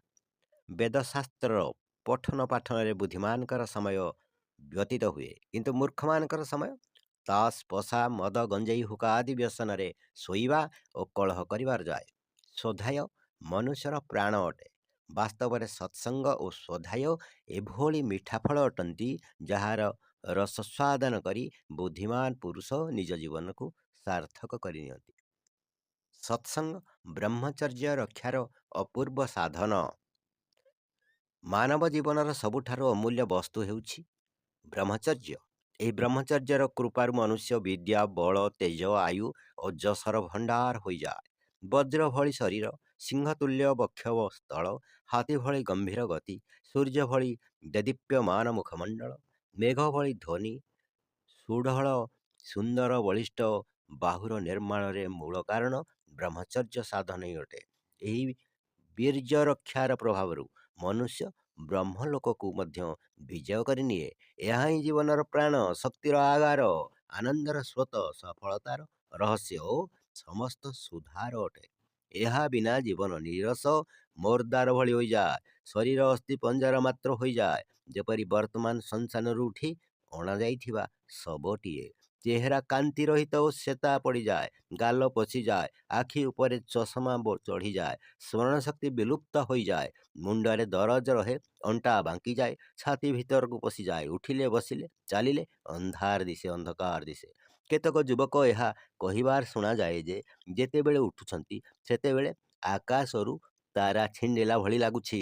ବେଦଶାସ୍ତ୍ରର ପଠନ ପାଠନରେ ବୁଦ୍ଧିମାନଙ୍କର ସମୟ ବ୍ୟତୀତ ହୁଏ, କିନ୍ତୁ ମୂର୍ଖମାନଙ୍କର ସମୟ ତାସ୍ ପଶା ମଦ ଗଞ୍ଜେଇ ହୁକା ଆଦି ବ୍ୟସନରେ ଶୋଇବା ଓ କଳହ କରିବାର ଯାଏ। ସ୍ୱାଧ୍ୟାୟ ମନୁଷ୍ୟର ପ୍ରାଣ ଅଟେ। ବାସ୍ତବରେ ସତ୍ସଙ୍ଗ ଓ ସ୍ୱାଧ୍ୟାୟ ଏଭଳି ମିଠା ଫଳ ଅଟନ୍ତି, ଯାହାର ରସସ୍ୱାଦନ କରି ବୁଦ୍ଧିମାନ ପୁରୁଷ ନିଜ ଜୀବନକୁ ସାର୍ଥକ କରିନିଅନ୍ତି। ସତ୍ସଙ୍ଗ ବ୍ରହ୍ମଚର୍ଯ୍ୟ ରକ୍ଷାର ଅପୂର୍ବ ସାଧନ। ମାନବ ଜୀବନର ସବୁଠାରୁ ଅମୂଲ୍ୟ ବସ୍ତୁ ହେଉଛି ବ୍ରହ୍ମଚର୍ଯ୍ୟ। ଏହି ବ୍ରହ୍ମଚର୍ଯ୍ୟର କୃପାରୁ ମନୁଷ୍ୟ ବିଦ୍ୟା, ବଳ, ତେଜ, ଆୟୁ ଓ ଯଶର ଭଣ୍ଡାର ହୋଇଯାଏ। ବଜ୍ର ଭଳି ଶରୀର, ସିଂହତୁଲ୍ୟ ବକ୍ଷସ୍ଥଳ, ହାତୀ ଭଳି ଗମ୍ଭୀର ଗତି, ସୂର୍ଯ୍ୟ ଭଳି ଦେଦୀପ୍ୟମାନ ମୁଖମଣ୍ଡଳ, ମେଘ ଭଳି ଧ୍ୱନି, ସୁଢ଼ଳ ସୁନ୍ଦର ବଳିଷ୍ଠ ବାହୁର ନିର୍ମାଣରେ ମୂଳ କାରଣ ବ୍ରହ୍ମଚର୍ଯ୍ୟ ସାଧନ ହିଁ ଅଟେ। ଏହି ବୀର୍ଯ୍ୟ ରକ୍ଷାର ପ୍ରଭାବରୁ ମନୁଷ୍ୟ ବ୍ରହ୍ମଲୋକକୁ ମଧ୍ୟ ବିଜୟ କରିନିଏ। ଏହା ହିଁ ଜୀବନର ପ୍ରାଣ, ଶକ୍ତିର ଆଗାର, ଆନନ୍ଦର ସ୍ରୋତ, ସଫଳତାର ରହସ୍ୟ ଓ ସମସ୍ତ ସୁଧାର ଅଟେ। ଏହା ବିନା ଜୀବନ ନିରସ ମୋର୍ଦାର ଭଳି ହୋଇଯାଏ। ଶରୀର ଅସ୍ଥି ପଞ୍ଜର ମାତ୍ର ହୋଇଯାଏ, ଯେପରି ବର୍ତ୍ତମାନ ଶ୍ମଶାନରୁ ଉଠି ଅଣାଯାଇଥିବା ଶବଟିଏ। ଚେହେରା କାନ୍ତି ରହିତ ଓ ଶେତା ପଡ଼ିଯାଏ, ଗାଲ ପଚିଯାଏ, ଆଖି ଉପରେ ଚଷମା ଚଢ଼ିଯାଏ, ସ୍ମରଣଶକ୍ତି ବିଲୁପ୍ତ ହୋଇଯାଏ, ମୁଣ୍ଡରେ ଦରଜ ରହେ, ଅଣ୍ଟା ବାଙ୍କିଯାଏ, ଛାତି ଭିତରକୁ ପଶିଯାଏ, ଉଠିଲେ ବସିଲେ ଚାଲିଲେ ଅନ୍ଧାର ଦିଶେ, ଅନ୍ଧକାର ଦିଶେ। କେତେକ ଯୁବକ ଏହା କହିବାର ଶୁଣାଯାଏ ଯେ, ଯେତେବେଳେ ଉଠୁଛନ୍ତି ସେତେବେଳେ ଆକାଶରୁ ତାରା ଛିଣ୍ଡିଲା ଭଳି ଲାଗୁଛି।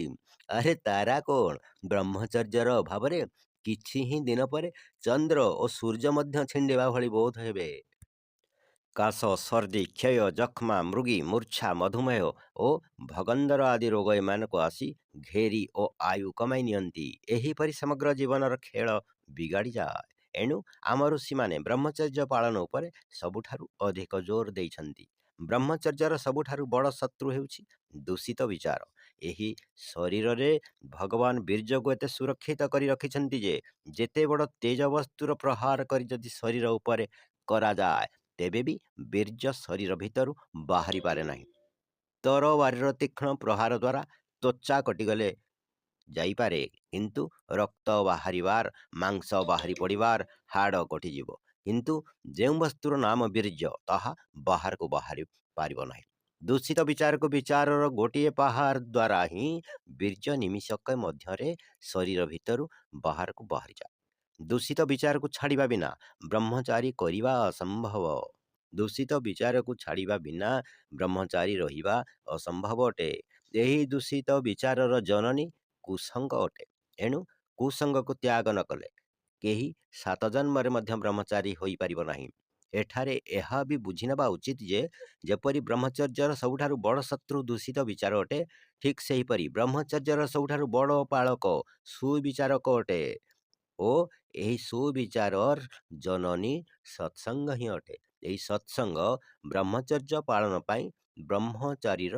ଆରେ ତାରା କ'ଣ? ବ୍ରହ୍ମଚର୍ଯ୍ୟର ଅଭାବରେ କିଛି ହିଁ ଦିନ ପରେ ଚନ୍ଦ୍ର ଓ ସୂର୍ଯ୍ୟ ମଧ୍ୟ ଛିଣ୍ଡିବା ଭଳି ବୋଧ ହେବେ। କାଶ, ସର୍ଦ୍ଦି, କ୍ଷୟ, ଯକ୍ଷ୍ମା, ମୃଗୀ, ମୂର୍ଚ୍ଛା, ମଧୁମେହ ଓ ଭଗନ୍ଦର ଆଦି ରୋଗ ଏମାନଙ୍କୁ ଆସି ଘେରି ଓ ଆୟୁ କମାଇ ନିଅନ୍ତି। ଏହିପରି ସମଗ୍ର ଜୀବନର ଖେଳ ବିଗାଡ଼ିଯାଏ। ଏଣୁ ଆମ ଋଷିମାନେ ବ୍ରହ୍ମଚର୍ଯ୍ୟ ପାଳନ ଉପରେ ସବୁଠାରୁ ଅଧିକ ଜୋର ଦେଇଛନ୍ତି। ବ୍ରହ୍ମଚର୍ଯ୍ୟର ସବୁଠାରୁ ବଡ଼ ଶତ୍ରୁ ହେଉଛି ଦୂଷିତ ବିଚାର। ଏହି ଶରୀରରେ ଭଗବାନ ବୀର୍ଯ୍ୟକୁ ଏତେ ସୁରକ୍ଷିତ କରି ରଖିଛନ୍ତି ଯେ, ଯେତେ ବଡ଼ ତେଜ ବସ୍ତୁର ପ୍ରହାର କରି ଯଦି ଶରୀର ଉପରେ କରାଯାଏ, ତେବେ ବି ବୀର୍ଯ୍ୟ ଶରୀର ଭିତରୁ ବାହାରି ପାରେ ନାହିଁ। ତରବାରୀର ତୀକ୍ଷ୍ଣ ପ୍ରହାର ଦ୍ୱାରା ତ୍ୱଚା କଟିଗଲେ ଯାଇପାରେ, କିନ୍ତୁ ରକ୍ତ ବାହାରିବାର, ମାଂସ ବାହାରି ପଡ଼ିବାର, ହାଡ଼ କଟିଯିବ, କିନ୍ତୁ ଯେଉଁ ବସ୍ତୁର ନାମ ବୀର୍ଯ୍ୟ, ତାହା ବାହାରକୁ ବାହାରି ପାରିବ ନାହିଁ। ଦୂଷିତ ବିଚାରକୁ ବିଚାରର ଗୋଟିଏ ପାହାର ଦ୍ୱାରା ହିଁ ବୀର୍ଯ୍ୟ ନିମିଷକ ମଧ୍ୟରେ ଶରୀର ଭିତରୁ ବାହାରକୁ ବାହାରିଯାଏ। ଦୂଷିତ ବିଚାରକୁ ଛାଡ଼ିବା ବିନା ବ୍ରହ୍ମଚାରୀ କରିବା ଅସମ୍ଭବ। ଦୂଷିତ ବିଚାରକୁ ଛାଡ଼ିବା ବିନା ବ୍ରହ୍ମଚାରୀ ରହିବା ଅସମ୍ଭବ ଅଟେ। ଏହି ଦୂଷିତ ବିଚାରର ଜନନୀ କୁସଙ୍ଗ ଅଟେ। ଏଣୁ କୁସଙ୍ଗକୁ ତ୍ୟାଗ ନ କଲେ କେହି 7 ଜନ୍ମରେ ମଧ୍ୟ ବ୍ରହ୍ମଚାରୀ ହୋଇପାରିବ ନାହିଁ। ଏଠାରେ ଏହା ବି ବୁଝିନେବା ଉଚିତ ଯେ, ଯେପରି ବ୍ରହ୍ମଚର୍ଯ୍ୟର ସବୁଠାରୁ ବଡ଼ ଶତ୍ରୁ ଦୂଷିତ ବିଚାର ଅଟେ, ଠିକ୍ ସେହିପରି ବ୍ରହ୍ମଚର୍ଯ୍ୟର ସବୁଠାରୁ ବଡ଼ ପାଳକ ସୁବିଚାରକ ଅଟେ ଓ ଏହି ସୁବିଚାରର ଜନନୀ ସତ୍ସଙ୍ଗ ହିଁ ଅଟେ। ଏହି ସତ୍ସଙ୍ଗ ବ୍ରହ୍ମଚର୍ଯ୍ୟ ପାଳନ ପାଇଁ ବ୍ରହ୍ମଚାରୀର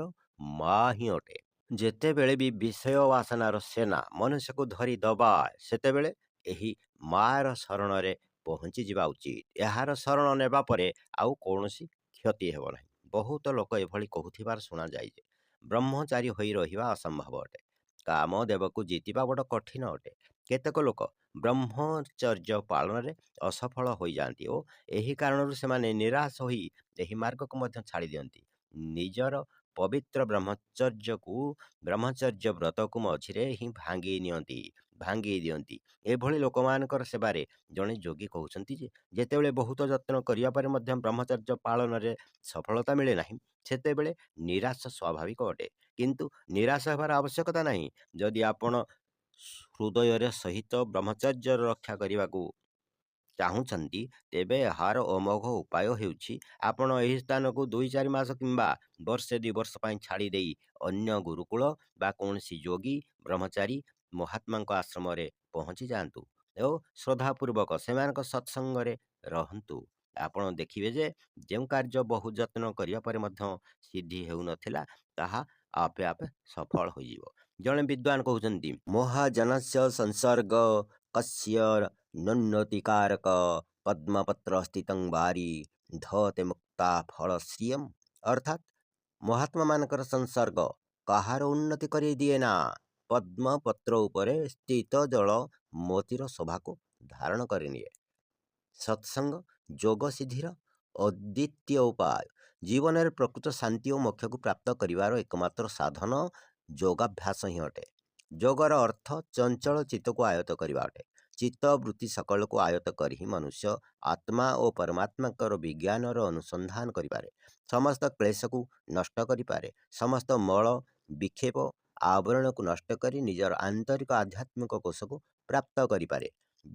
ମା ହିଁ ଅଟେ। ଯେତେବେଳେ ବି ବିଷୟ ବାସନାର ସେନା ମନୁଷ୍ୟକୁ ଧରି ଦବାଏ, ସେତେବେଳେ ଏହି ମାର ଶରଣରେ ପହଞ୍ଚିଯିବା ଉଚିତ। ଏହାର ଶରଣ ନେବା ପରେ ଆଉ କୌଣସି କ୍ଷତି ହେବ ନାହିଁ। ବହୁତ ଲୋକ ଏଭଳି କହୁଥିବାର ଶୁଣାଯାଏ ଯେ, ବ୍ରହ୍ମଚାରୀ ହୋଇ ରହିବା ଅସମ୍ଭବ ଅଟେ। କାମଦେବକୁ ଜିତିବା ବଡ଼ କଠିନ ଅଟେ। କେତେକ ଲୋକ ବ୍ରହ୍ମଚର୍ଯ୍ୟ ପାଳନରେ ଅସଫଳ ହୋଇଯାଆନ୍ତି ଓ ଏହି କାରଣରୁ ସେମାନେ ନିରାଶ ହୋଇ ଏହି ମାର୍ଗକୁ ମଧ୍ୟ ଛାଡ଼ି ଦିଅନ୍ତି। ନିଜର ପବିତ୍ର ବ୍ରହ୍ମଚର୍ଯ୍ୟ ବ୍ରତକୁ ମଝିରେ ହିଁ ଭାଙ୍ଗି ଦିଅନ୍ତି। ଏଭଳି ଲୋକମାନଙ୍କର ସେବାରେ ଜଣେ ଯୋଗୀ କହୁଛନ୍ତି ଯେ, ଯେତେବେଳେ ବହୁତ ଯତ୍ନ କରିବା ପରେ ମଧ୍ୟ ବ୍ରହ୍ମଚର୍ଯ୍ୟ ପାଳନରେ ସଫଳତା ମିଳେ ନାହିଁ, ସେତେବେଳେ ନିରାଶ ସ୍ୱାଭାବିକ ଅଟେ। କିନ୍ତୁ ନିରାଶ ହେବାର ଆବଶ୍ୟକତା ନାହିଁ। ଯଦି ଆପଣ ହୃଦୟରେ ସହିତ ବ୍ରହ୍ମଚର୍ଯ୍ୟ ରକ୍ଷା କରିବାକୁ ଚାହୁଁଛନ୍ତି, ତେବେ ଏହାର ଅମୋଘ ଉପାୟ ହେଉଛି ଆପଣ ଏହି ସ୍ଥାନକୁ 2-4 ମାସ କିମ୍ବା ବର୍ଷେ 2 ବର୍ଷ ପାଇଁ ଛାଡ଼ି ଦେଇ ଅନ୍ୟ ଗୁରୁକୁଳ ବା କୌଣସି ଯୋଗୀ, ବ୍ରହ୍ମଚାରୀ, ମହାତ୍ମାଙ୍କ ଆଶ୍ରମରେ ପହଞ୍ଚି ଯାଆନ୍ତୁ ଓ ଶ୍ରଦ୍ଧାପୂର୍ବକ ସେମାନଙ୍କ ସତ୍ସଙ୍ଗରେ ରହନ୍ତୁ। ଆପଣ ଦେଖିବେ ଯେ ଯେଉଁ କାର୍ଯ୍ୟ ବହୁ ଯତ୍ନ କରିବା ପରେ ମଧ୍ୟ ସିଦ୍ଧି ହେଉନଥିଲା, ତାହା ଆପେ ଆପେ ସଫଳ ହୋଇଯିବ। ଜଣେ ବିଦ୍ୱାନ କହୁଛନ୍ତି, ମହାଜନସ୍ୟ ସଂସର୍ଗ କସ୍ୟ ନୋନ୍ନତିକାରକ ପଦ୍ମପତ୍ର ସ୍ଥିତଂ ବାରି ଧତେ ମୁକ୍ତା ଫଳ ଶ୍ରିୟମ୍। ଅର୍ଥାତ୍ ମହାତ୍ମାମାନଙ୍କର ସଂସର୍ଗ କାହାର ଉନ୍ନତି କରିଦିଏ ନା, ପଦ୍ମପତ୍ର ଉପରେ ସ୍ଥିତ ଜଳ ମୋତିର ଶୋଭାକୁ ଧାରଣ କରିନିଏ। ସତ୍ସଙ୍ଗ ଯୋଗ ସିଦ୍ଧିର ଅଦ୍ୱିତୀୟ ଉପାୟ। ଜୀବନରେ ପ୍ରକୃତ ଶାନ୍ତି ଓ ମୋକ୍ଷକୁ ପ୍ରାପ୍ତ କରିବାର ଏକମାତ୍ର ସାଧନ ଯୋଗାଭ୍ୟାସ ହିଁ ଅଟେ। ଯୋଗର ଅର୍ଥ ଚଞ୍ଚଳ ଚିତ୍ତକୁ ଆୟତ କରିବା ଅଟେ। ଚିତ୍ତ ବୃତ୍ତି ସକଳକୁ ଆୟତ କରି ହିଁ ମନୁଷ୍ୟ ଆତ୍ମା ଓ ପରମାତ୍ମାଙ୍କର ବିଜ୍ଞାନର ଅନୁସନ୍ଧାନ କରିପାରେ। ସମସ୍ତ କ୍ଲେଶକୁ ନଷ୍ଟ କରିପାରେ। ସମସ୍ତ ମଳ ବିକ୍ଷେପ ଆବରଣକୁ ନଷ୍ଟ କରି ନିଜର ଆନ୍ତରିକ ଆଧ୍ୟାତ୍ମିକ କୋଷକୁ ପ୍ରାପ୍ତ କରିପାରେ।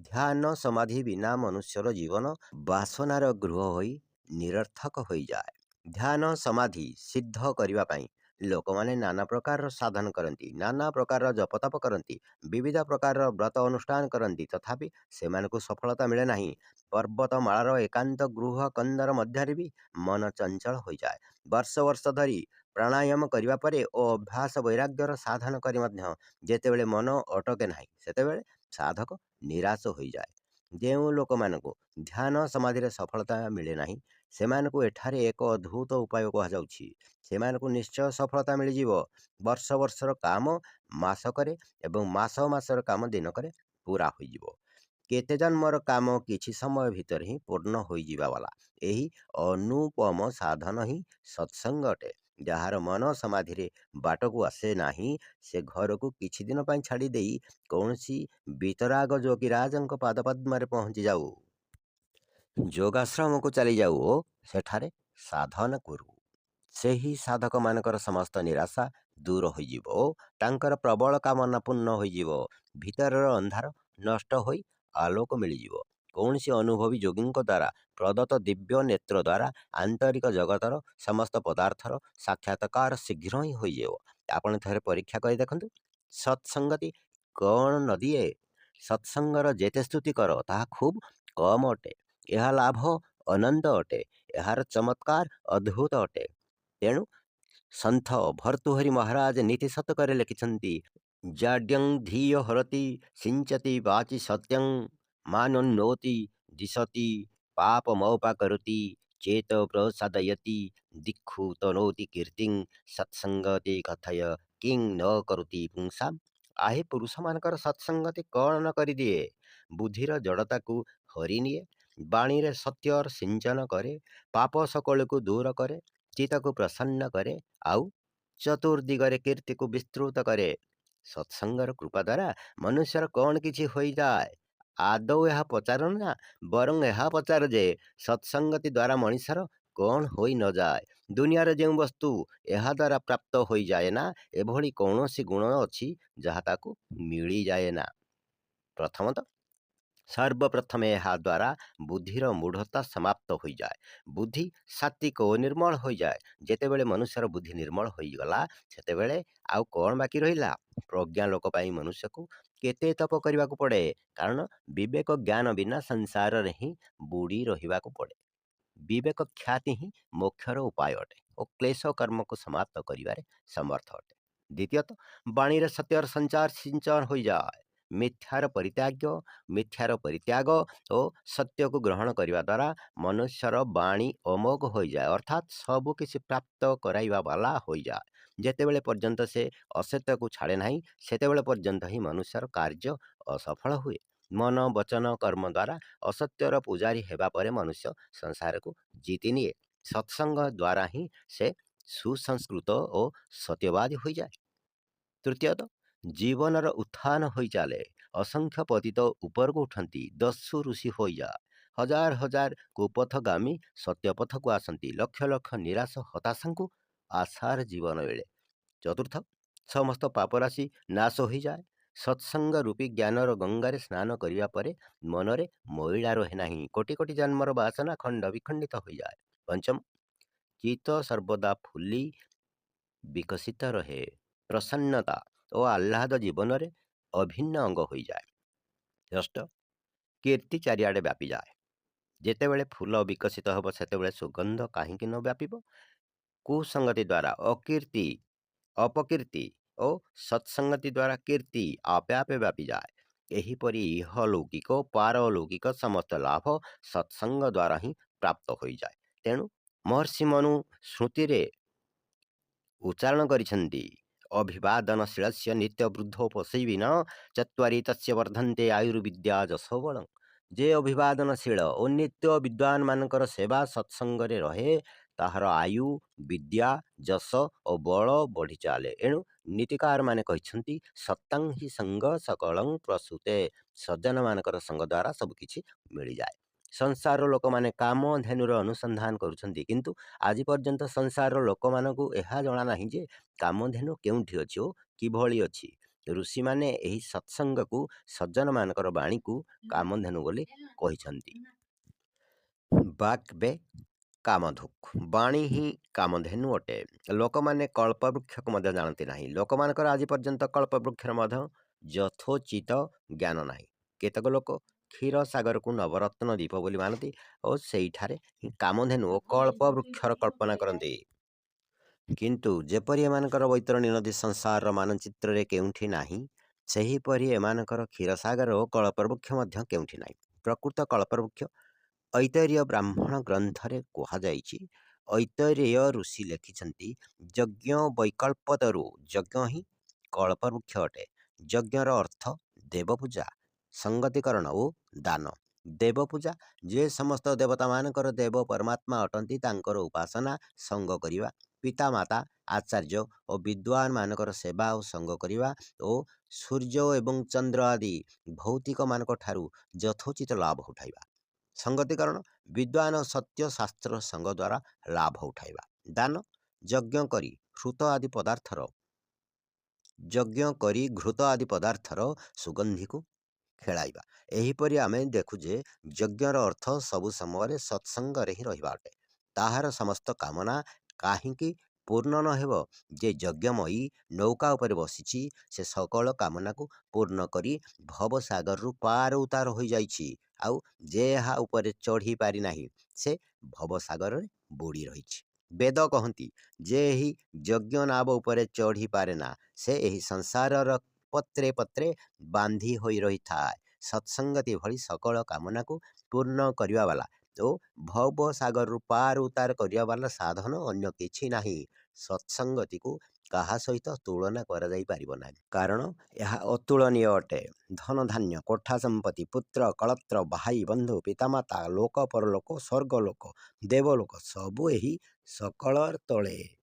ଧ୍ୟାନ ସମାଧି ବିନା ମନୁଷ୍ୟର ଜୀବନ ବାସନାର ଗୃହ ହୋଇ ନିରର୍ଥକ ହୋଇଯାଏ। ଧ୍ୟାନ ସମାଧି ସିଦ୍ଧ କରିବା ପାଇଁ ଲୋକମାନେ ନାନା ପ୍ରକାରର ସାଧନ କରନ୍ତି, ନାନା ପ୍ରକାରର ଜପତପ କରନ୍ତି, ବିବିଧ ପ୍ରକାରର ବ୍ରତ ଅନୁଷ୍ଠାନ କରନ୍ତି, ତଥାପି ସେମାନଙ୍କୁ ସଫଳତା ମିଳେ ନାହିଁ। ପର୍ବତମାଳାର ଏକାନ୍ତ ଗୃହ କନ୍ଦର ମଧ୍ୟରେ ବି ମନ ଚଞ୍ଚଳ ହୋଇଯାଏ। ବର୍ଷ ବର୍ଷ ଧରି ପ୍ରାଣାୟାମ କରିବା ପରେ ଓ ଅଭ୍ୟାସ ବୈରାଗ୍ୟର ସାଧନ କରି ମଧ୍ୟ ଯେତେବେଳେ ମନ ଅଟକେ ନାହିଁ, ସେତେବେଳେ ସାଧକ ନିରାଶ ହୋଇଯାଏ। ଯେଉଁ ଲୋକମାନଙ୍କୁ ଧ୍ୟାନ ସମାଧିରେ ସଫଳତା ମିଳେ ନାହିଁ, ସେମାନଙ୍କୁ ଏଠାରେ ଏକ ଅଦ୍ଭୁତ ଉପାୟ କୁହାଯାଉଛି। ସେମାନଙ୍କୁ ନିଶ୍ଚୟ ସଫଳତା ମିଳିଯିବ। ବର୍ଷ ବର୍ଷର କାମ ମାସକରେ ଏବଂ ମାସ ମାସର କାମ ଦିନକରେ ପୁରା ହୋଇଯିବ। କେତେ ଜନ୍ମର କାମ କିଛି ସମୟ ଭିତରେ ହିଁ ପୂର୍ଣ୍ଣ ହୋଇଯିବା ବାଲା ଏହି ଅନୁପମ ସାଧନ ହିଁ ସତ୍ସଙ୍ଗ ଅଟେ। ଯାହାର ମନ ସମାଧିରେ ବାଟକୁ ଆସେ ନାହିଁ, ସେ ଘରକୁ କିଛି ଦିନ ପାଇଁ ଛାଡ଼ି ଦେଇ କୌଣସି ବିତରାଗ ଯୋଗୀରାଜଙ୍କ ପାଦପଦ୍ମରେ ପହଞ୍ଚି ଯାଉ, ଯୋଗାଶ୍ରମକୁ ଚାଲିଯାଉ ଓ ସେଠାରେ ସାଧନ କରୁ। ସେହି ସାଧକମାନଙ୍କର ସମସ୍ତ ନିରାଶା ଦୂର ହୋଇଯିବ ଓ ତାଙ୍କର ପ୍ରବଳ କାମନା ପୂର୍ଣ୍ଣ ହୋଇଯିବ। ଭିତରର ଅନ୍ଧାର ନଷ୍ଟ ହୋଇ ଆଲୋକ ମିଳିଯିବ। କୌଣସି ଅନୁଭବୀ ଯୋଗୀଙ୍କ ଦ୍ୱାରା ପ୍ରଦତ୍ତ ଦିବ୍ୟ ନେତ୍ର ଦ୍ୱାରା ଆନ୍ତରିକ ଜଗତର ସମସ୍ତ ପଦାର୍ଥର ସାକ୍ଷାତକାର ଶୀଘ୍ର ହିଁ ହୋଇଯିବ। ଆପଣ ଥରେ ପରୀକ୍ଷା କରି ଦେଖନ୍ତୁ, ସତ୍ସଙ୍ଗତି କ'ଣ ନ ଦିଏ? ସତ୍ସଙ୍ଗର ଯେତେ ସ୍ତୁତି କର ତାହା ଖୁବ୍ କମ୍ ଅଟେ। ଏହା ଲାଭ ଅନନ୍ତ ଅଟେ। ଏହାର ଚମତ୍କାର ଅଦ୍ଭୁତ ଅଟେ। ତେଣୁ ସନ୍ଥ ଭର୍ତ୍ତୃହରି ମହାରାଜ ନୀତି ଶତକରେ ଲେଖିଛନ୍ତି, ଜାଡ୍ୟଂ ଧିୟ ହରତି ସିଞ୍ଚତି ବାଚି ସତ୍ୟଂ ମାନୋନ୍ନୋତି ଦିଶତି ପାପମୌପାକରୋତି ଚେତ ପ୍ରସାଦୟତି ଦିକ୍ଷୁ ତନୋତି କୀର୍ତ୍ତିଂ ସତ୍ସଙ୍ଗତି କଥୟ କିଂ ନ କରୁତି ପୁଂସାମ୍। ଆହେ ପୁରୁଷମାନଙ୍କର ସତ୍ସଙ୍ଗତି କ'ଣ ନ କରିଦିଏ? ବୁଦ୍ଧିର ଜଡ଼ତାକୁ ହରିନିଏ, ବାଣୀରେ ସତ୍ୟର ସିଞ୍ଚନ କରେ, ପାପ ସକଳକୁ ଦୂର କରେ, ଚିତ୍ତକୁ ପ୍ରସନ୍ନ କରେ, ଆଉ ଚତୁର୍ଦିଗରେ କୀର୍ତ୍ତିକୁ ବିସ୍ତୃତ କରେ। ସତ୍ସଙ୍ଗର କୃପା ଦ୍ୱାରା ମନୁଷ୍ୟର କ'ଣ କିଛି ହୋଇଯାଏ? ଆଦୌ ଏହା ପଚାର ନା, ବରଂ ଏହା ପଚାର ଯେ ସତ୍ସଙ୍ଗତି ଦ୍ୱାରା ମଣିଷର କ'ଣ ହୋଇ ନଯାଏ। ଦୁନିଆର ଯେଉଁ ବସ୍ତୁ ଏହା ଦ୍ୱାରା ପ୍ରାପ୍ତ ହୋଇଯାଏ ନା, ଏଭଳି କୌଣସି ଗୁଣ ଅଛି ଯାହା ତାକୁ ମିଳିଯାଏ ନା। ପ୍ରଥମତଃ ସର୍ବପ୍ରଥମେ ଏହା ଦ୍ୱାରା ବୁଦ୍ଧିର ମୂଢ଼ତା ସମାପ୍ତ ହୋଇଯାଏ। ବୁଦ୍ଧି ସାତ୍ତ୍ୱିକ ଓ ନିର୍ମଳ ହୋଇଯାଏ। ଯେତେବେଳେ ମନୁଷ୍ୟର ବୁଦ୍ଧି ନିର୍ମଳ ହୋଇଗଲା, ସେତେବେଳେ ଆଉ କ'ଣ ବାକି ରହିଲା? ପ୍ରଜ୍ଞା ଲୋକ ପାଇଁ ମନୁଷ୍ୟକୁ କେତେ ତପ କରିବାକୁ ପଡ଼େ, କାରଣ ବିବେକ ଜ୍ଞାନ ବିନା ସଂସାରରେ ହିଁ ବୁଡ଼ି ରହିବାକୁ ପଡ଼େ। ବିବେକ ଖ୍ୟାତି ହିଁ ମୋକ୍ଷର ଉପାୟ ଅଟେ ଓ କ୍ଲେଶ କର୍ମକୁ ସମାପ୍ତ କରିବାରେ ସମର୍ଥ ଅଟେ। ଦ୍ୱିତୀୟତଃ ବାଣୀରେ ସତ୍ୟର ସଞ୍ଚାର ସିଞ୍ଚନ ହୋଇଯାଏ। ମିଥ୍ୟାର ପରିତ୍ୟାଗ ଓ ସତ୍ୟକୁ ଗ୍ରହଣ କରିବା ଦ୍ୱାରା ମନୁଷ୍ୟର ବାଣୀ ଅମୋଘ ହୋଇଯାଏ, ଅର୍ଥାତ୍ ସବୁ କିଛି ପ୍ରାପ୍ତ କରାଇବା ବାଲା ହୋଇଯାଏ। ଯେତେବେଳେ ପର୍ଯ୍ୟନ୍ତ ସେ ଅସତ୍ୟକୁ ଛାଡ଼େ ନାହିଁ, ସେତେବେଳେ ପର୍ଯ୍ୟନ୍ତ ହିଁ ମନୁଷ୍ୟର କାର୍ଯ୍ୟ ଅସଫଳ ହୁଏ। ମନ ବଚନ କର୍ମ ଦ୍ୱାରା ଅସତ୍ୟର ପୂଜାରୀ ହେବା ପରେ ମନୁଷ୍ୟ ସଂସାରକୁ ଜିତିନିଏ। ସତ୍ସଙ୍ଗ ଦ୍ୱାରା ହିଁ ସେ ସୁସଂସ୍କୃତ ଓ ସତ୍ୟବାଦୀ ହୋଇଯାଏ। ତୃତୀୟତଃ ଜୀବନର ଉତ୍ଥାନ ହୋଇ ଚାଲେ। ଅସଂଖ୍ୟ ପତିତ ଉପରକୁ ଉଠନ୍ତି, ଦସ୍ୟୁ ଋଷି ହୋଇଯାଏ। ହଜାର ହଜାର କୁପଥଗାମୀ ସତ୍ୟପଥକୁ ଆସନ୍ତି। ଲକ୍ଷ ଲକ୍ଷ ନିରାଶ ହତାଶାଙ୍କୁ ଆଶାର ଜୀବନ ମିଳେ। ଚତୁର୍ଥ ସମସ୍ତ ପାପରାଶି ନାଶ ହୋଇଯାଏ। ସତ୍ସଙ୍ଗ ରୂପୀ ଜ୍ଞାନର ଗଙ୍ଗାରେ ସ୍ନାନ କରିବା ପରେ ମନରେ ମଇଳା ରହେ ନାହିଁ। କୋଟି କୋଟି ଜନ୍ମର ବାସନା ଖଣ୍ଡ ବିଖଣ୍ଡିତ ହୋଇଯାଏ। ପଞ୍ଚମ, ଚିତ୍ତ ସର୍ବଦା ଫୁଲି ବିକଶିତ ରହେ। ପ୍ରସନ୍ନତା ଓ ଆହ୍ଲାଦ ଜୀବନରେ ଅଭିନ୍ନ ଅଙ୍ଗ ହୋଇଯାଏ। ଷଷ୍ଠ, କୀର୍ତ୍ତି ଚାରିଆଡ଼େ ବ୍ୟାପିଯାଏ। ଯେତେବେଳେ ଫୁଲ ବିକଶିତ ହେବ ସେତେବେଳେ ସୁଗନ୍ଧ କାହିଁକି ନ ବ୍ୟାପିବ? କୁସଙ୍ଗତି ଦ୍ୱାରା ଅପକୀର୍ତ୍ତି ଓ ସତ୍ସଙ୍ଗତି ଦ୍ୱାରା କୀର୍ତ୍ତି ଆପେ ଆପେ ବ୍ୟାପିଯାଏ। ଏହିପରି ଇହଲୌକିକ ଓ ପାରଲୌକିକ ସମସ୍ତ ଲାଭ ସତ୍ସଙ୍ଗ ଦ୍ୱାରା ହିଁ ପ୍ରାପ୍ତ ହୋଇଯାଏ। ତେଣୁ ମହର୍ଷି ମନୁ ସ୍ମୃତିରେ ଉଚ୍ଚାରଣ କରିଛନ୍ତି, ଅଭିବାଦନଶୀଳସ୍ୟ ନିତ୍ୟ ବୃଦ୍ଧୋପସେବିନ ଚତ୍ୱାରି ତସ୍ୟ ବର୍ଦ୍ଧନ୍ତେ ଆୟୁର୍ବିଦ୍ୟା ଯଶୋବଳଂ। ଯେ ଅଭିବାଦନଶୀଳ ଓ ନିତ୍ୟ ବିଦ୍ୱାନମାନଙ୍କର ସେବା ସତ୍ସଙ୍ଗରେ ରହେ ତାହାର ଆୟୁ, ବିଦ୍ୟା, ଯଶ ଓ ବଳ ବଢ଼ି ଚାଲେ। ଏଣୁ ନୀତିକାରମାନେ କହିଛନ୍ତି, ସତାଂ ହି ସଙ୍ଗ ସକଳଂ ପ୍ରସୂତେ। ସଜ୍ଜନମାନଙ୍କର ସଙ୍ଗ ଦ୍ୱାରା ସବୁକିଛି ମିଳିଯାଏ। ସଂସାରର ଲୋକମାନେ କାମଧେନୁର ଅନୁସନ୍ଧାନ କରୁଛନ୍ତି, କିନ୍ତୁ ଆଜି ପର୍ଯ୍ୟନ୍ତ ସଂସାରର ଲୋକମାନଙ୍କୁ ଏହା ଜଣା ନାହିଁ ଯେ କାମଧେନୁ କେଉଁଠି ଅଛି ଓ କିଭଳି ଅଛି। ଋଷିମାନେ ଏହି ସତ୍ସଙ୍ଗକୁ, ସଜ୍ଜନମାନଙ୍କର ବାଣୀକୁ କାମଧେନୁ ବୋଲି କହିଛନ୍ତି। ବାକ୍ବେ କାମଧୁକ୍, ବାଣୀ ହିଁ କାମଧେନୁ ଅଟେ। ଲୋକମାନେ କଳ୍ପବୃକ୍ଷକୁ ମଧ୍ୟ ଜାଣନ୍ତି ନାହିଁ। ଲୋକମାନଙ୍କର ଆଜି ପର୍ଯ୍ୟନ୍ତ କଳ୍ପବୃକ୍ଷର ମଧ୍ୟ ଯଥୋଚିତ ଜ୍ଞାନ ନାହିଁ। କେତେକ ଲୋକ କ୍ଷୀରସାଗରକୁ ନବରତ୍ନ ଦ୍ୱୀପ ବୋଲି ମାନନ୍ତି ଓ ସେଇଠାରେ ହିଁ କାମଧେନୁ ଓ କଳ୍ପବୃକ୍ଷର କଳ୍ପନା କରନ୍ତି। କିନ୍ତୁ ଯେପରି ଏମାନଙ୍କର ବୈତରଣୀ ନଦୀ ସଂସାରର ମାନଚିତ୍ରରେ କେଉଁଠି ନାହିଁ, ସେହିପରି ଏମାନଙ୍କର କ୍ଷୀରସାଗର ଓ କଳ୍ପବୃକ୍ଷ ମଧ୍ୟ କେଉଁଠି ନାହିଁ। ପ୍ରକୃତ କଳ୍ପବୃକ୍ଷ ଐତରେୟ ବ୍ରାହ୍ମଣ ଗ୍ରନ୍ଥରେ କୁହାଯାଇଛି। ଐତରେୟ ଋଷି ଲେଖିଛନ୍ତି, ଯଜ୍ଞ ବୈକଳ୍ପତରୁ, ଯଜ୍ଞ ହିଁ କଳ୍ପବୃକ୍ଷ ଅଟେ। ଯଜ୍ଞର ଅର୍ଥ ଦେବପୂଜା, ସଙ୍ଗତିକରଣ ଓ ଦାନ। ଦେବପୂଜା, ଯେ ସମସ୍ତ ଦେବତାମାନଙ୍କର ଦେବ ପରମାତ୍ମା ଅଟନ୍ତି ତାଙ୍କର ଉପାସନା, ସଙ୍ଗ କରିବା, ପିତାମାତା, ଆଚାର୍ଯ୍ୟ ଓ ବିଦ୍ୱାନମାନଙ୍କର ସେବା ଓ ସଙ୍ଗ କରିବା ଓ ସୂର୍ଯ୍ୟ ଏବଂ ଚନ୍ଦ୍ର ଆଦି ଭୌତିକମାନଙ୍କ ଠାରୁ ଯଥୋଚିତ ଲାଭ ଉଠାଇବା। ସଙ୍ଗତିକରଣ, ବିଦ୍ୱାନ ଓ ସତ୍ୟ ଶାସ୍ତ୍ର ସଙ୍ଗ ଦ୍ୱାରା ଲାଭ ଉଠାଇବା। ଦାନ, ଯଜ୍ଞ କରି ଘୃତ ଆଦି ପଦାର୍ଥର ସୁଗନ୍ଧିକୁ ଖେଳାଇବା। ଏହିପରି ଆମେ ଦେଖୁ ଯେ ଯଜ୍ଞର ଅର୍ଥ ସବୁ ସମୟରେ ସତ୍ସଙ୍ଗରେ ହିଁ ରହିବା ଅଟେ। ତାହାର ସମସ୍ତ କାମନା କାହିଁକି ପୂର୍ଣ୍ଣ ନ ହେବ? ଯେ ଯଜ୍ଞମୟୀ ନୌକା ଉପରେ ବସିଛି, ସେ ସକଳ କାମନାକୁ ପୂର୍ଣ୍ଣ କରି ଭବସାଗରରୁ ପାର ଉତାର ହୋଇଯାଇଛି। ଆଉ ଯେ ଏହା ଉପରେ ଚଢ଼ି ପାରିନାହିଁ, ସେ ଭବସାଗରରେ ବୁଡ଼ି ରହିଛି। ବେଦ କହନ୍ତି, ଯେ ଏହି ଯଜ୍ଞ ନାବ ଉପରେ ଚଢ଼ି ପାରେନା, ସେ ଏହି ସଂସାରର ପତ୍ରେ ପତ୍ରେ ବାନ୍ଧି ହୋଇ ରହିଥାଏ। ସତ୍ସଙ୍ଗତି ଭଳି ସକଳ କାମନାକୁ ପୂର୍ଣ୍ଣ କରିବା ବାଲା ଓ ଭବସାଗରରୁ ପାର ଉତାର କରିବା ବାଲା ସାଧନ ଅନ୍ୟ କିଛି ନାହିଁ। ସତ୍ସଙ୍ଗତିକୁ କାହା ସହିତ ତୁଳନା କରାଯାଇ ପାରିବ ନାହିଁ, କାରଣ ଏହା ଅତୁଳନୀୟ ଅଟେ। ଧନ ଧାନ୍ୟ, କୋଠା ସମ୍ପତ୍ତି, ପୁତ୍ର କଳତ୍ର, ଭାଇ ବନ୍ଧୁ, ପିତାମାତା, ଲୋକ ପରଲୋକ, ସ୍ୱର୍ଗଲୋକ, ଦେବଲୋକ ସବୁ ଏହି ସକଳ ତଳେ।